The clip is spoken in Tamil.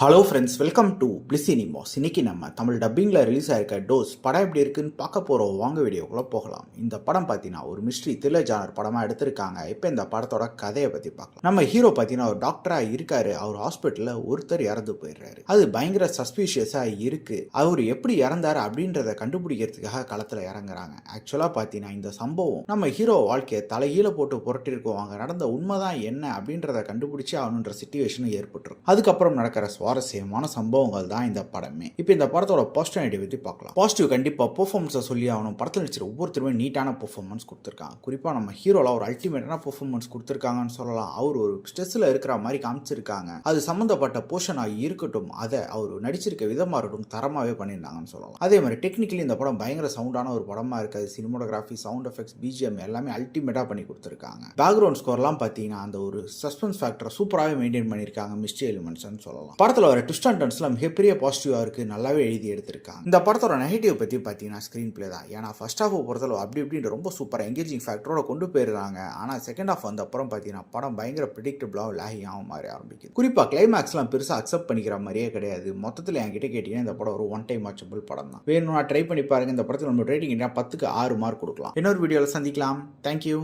Hello friends, welcome to bliss cinemas. இன்னைக்கு நம்ம தமிழ் டப்பிங்கில் ரிலீஸ் ஆயிருக்க டோஸ் படம் எப்படி இருக்குன்னு பார்க்க போகிறோம். வாங்க வீடியோக்குள்ளே போகலாம். இந்த படம் பார்த்தீங்கன்னா ஒரு மிஸ்ட்ரி த்ரில்லர் ஜானர் படமாக எடுத்திருக்காங்க. இப்போ இந்த படத்தோட கதையை பற்றி பார்க்கலாம். நம்ம ஹீரோ பார்த்தீங்கன்னா ஒரு டாக்டராக இருக்காரு. அவர் ஹாஸ்பிட்டலில் ஒருத்தர் இறந்து போயிடுறாரு. அது பயங்கர சஸ்பீஷியஸாக இருக்கு. அவர் எப்படி இறந்தாரு அப்படின்றத கண்டுபிடிக்கிறதுக்காக களத்தில் இறங்குறாங்க. ஆக்சுவலாக பார்த்தீங்கன்னா இந்த சம்பவம் நம்ம ஹீரோ வாழ்க்கையை தலைகீழ போட்டு புரட்டிருக்கோம். அங்கே நடந்த உண்மைதான் என்ன அப்படின்றத கண்டுபிடிச்சு ஆகணுன்ற சிச்சுவேஷன் ஏற்பட்டுரும். அதுக்கப்புறம் நடக்கிற சுவாரஸ்யமான சம்பவங்கள் தான் இந்த படமே. இப்போ இந்த படத்தோட பாசிட்டிவிட்டி பற்றி பார்க்கலாம். பாசிட்டிவ் கண்டிப்பா பெர்ஃபார்மன்ஸை சொல்லி ஆகணும். படத்தில் நடிச்சிருக்க ஒவ்வொருத்தருமே நீட்டான பெர்ஃபார்மன்ஸ் கொடுத்துருக்காங்க. குறிப்பாக நம்ம ஹீரோல ஒரு அல்டிமேட்டான பெர்ஃபார்மன்ஸ் கொடுத்துருக்காங்கன்னு சொல்லலாம். அவர் ஒரு ஸ்ட்ரெஸ்ல இருக்கிற மாதிரி காமிச்சிருக்காங்க. அது சம்பந்தப்பட்ட போர்ஷனாக இருக்கட்டும், அதை அவர் நடிச்சிருக்க விதமாக இருக்கட்டும் தரமாகவே பண்ணியிருந்தாங்கன்னு சொல்லலாம். அதே மாதிரி டெக்னிக்கலி இந்த படம் பயங்கர சவுண்டான ஒரு படமாக இருக்காது. சினிமோகிராஃபி, சவுண்ட் எஃபெக்ட்ஸ், பிஜிஎம் எல்லாமே அல்டிமேட்டாக பண்ணி கொடுத்துருக்காங்க. பேக்ரவுண்ட் ஸ்கோர்லாம் பார்த்தீங்கன்னா அந்த ஒரு சஸ்பென்ஸ் ஃபேக்டரை சூப்பராகவே மெயின்டைன் பண்ணியிருக்காங்க. மிஸ்ட்ரி எலிமெண்ட்ஸ்னு சொல்லலாம். படத்தில் வர ட்விஸ்ட் அண்ட் டர்ன்ஸ்லாம் மிகப்பெரிய பாசிட்டிவாக இருக்குது. நல்லாவே எழுதி எடுத்திருக்காங்க. இந்த படத்தோட நெகட்டிவ் பற்றி பார்த்தீங்கன்னா ஸ்க்ரீன் பிளே தான். ஏன்னா ஃபர்ஸ்ட் ஹாஃப் பொறுத்தளவு அப்படி இப்படின்னு ரொம்ப சூப்பராக எங்கேஜிங் ஃபேக்டரோட கொண்டு போயிருக்காங்க. ஆனால் செகண்ட் ஹாஃப் வந்த அப்புறம் பார்த்தீங்கன்னா படம் பயங்கர ப்ரிடிக்டபிளாக லேகிங்காக மாறி ஆரம்பிக்குது. குறிப்பாக கிளைமேக்ஸ்லாம் பெருசாக அக்செப்ட் பண்ணிக்கிற மாதிரியே கிடையாது. மொத்தத்தில் என்கிட்ட கேட்டீங்கன்னா இந்த படம் ஒரு ஒன் டைம் வாட்சபிள் படம் தான். வேணும்னா ட்ரை பண்ணி பாருங்க. இந்த படத்தில் நம்ம ரேட்டிங் 10க்கு 6 மார்க் கொடுக்கலாம். இன்னொரு வீடியோவில் சந்திக்கலாம். தேங்க்யூ.